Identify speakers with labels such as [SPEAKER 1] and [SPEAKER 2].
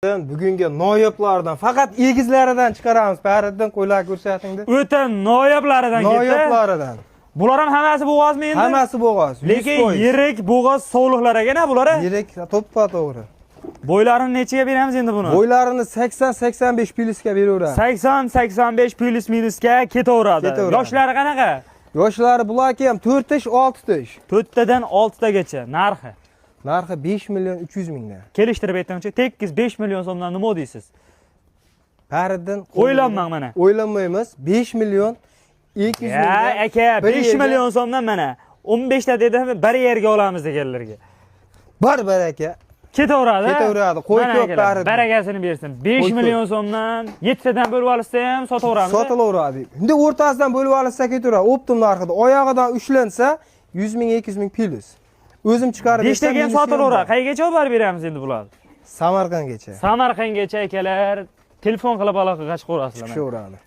[SPEAKER 1] Bugungi noyoblardan faqat egizlaridan chiqaramiz. Baridan qo'ylar ko'rsatingda.
[SPEAKER 2] O'ta noyoblaridan ketdi.
[SPEAKER 1] Noyoblaridan.
[SPEAKER 2] Bular ham hammasi bo'g'ozmi endi?
[SPEAKER 1] Hammasi bo'g'oz.
[SPEAKER 2] Lekin yirik bo'g'oz sovliqlar ekan bular.
[SPEAKER 1] Yirik to'ppa to'g'ri.
[SPEAKER 2] Bo'ylarini nechaga beramiz endi buni?
[SPEAKER 1] Bo'ylarini 80-85 plyusga beraveramiz.
[SPEAKER 2] 80-85 plyus minusga ketaveradi. Yoshlari qanaqa?
[SPEAKER 1] Yoshlari bularki ham 4 yosh, 6 yosh.
[SPEAKER 2] 4 tadan 6 tagacha narxi.
[SPEAKER 1] Narxi 5 million 300 mingdan.
[SPEAKER 2] Kelishtirib aytmoqchi, tekis 5 million so'mdan nima deysiz?
[SPEAKER 1] Baridan
[SPEAKER 2] o'ylanmang mana.
[SPEAKER 1] O'ylanmaymiz. 5 million 200 mingdan.
[SPEAKER 2] Ya aka, 5 million so'mdan mana 15 ta dedim, bir yerga olamiz deganlarga.
[SPEAKER 1] Bar aka.
[SPEAKER 2] Ketaveradi.
[SPEAKER 1] Ketaveradi. Qo'y ko'p bari.
[SPEAKER 2] Baragasini bersin. 5 million so'mdan 7 tadan bo'lib olsa ham sotaveramiz.
[SPEAKER 1] Sotilaveradi. Endi o'rtasidan bo'lib olsa ketaveradi. Optim narxida oyog'idan ushlansa 100 ming 200 ming plyus. O'zim chiqarib
[SPEAKER 2] bersam. 5 taga ham sotilaveradi. Qayergacha olib borib beramiz endi bularni?
[SPEAKER 1] Samarqandgacha.
[SPEAKER 2] Samarqandgacha akalar telefon qilib aloqaga chiqaverasizlar.
[SPEAKER 1] Chiqaveradi.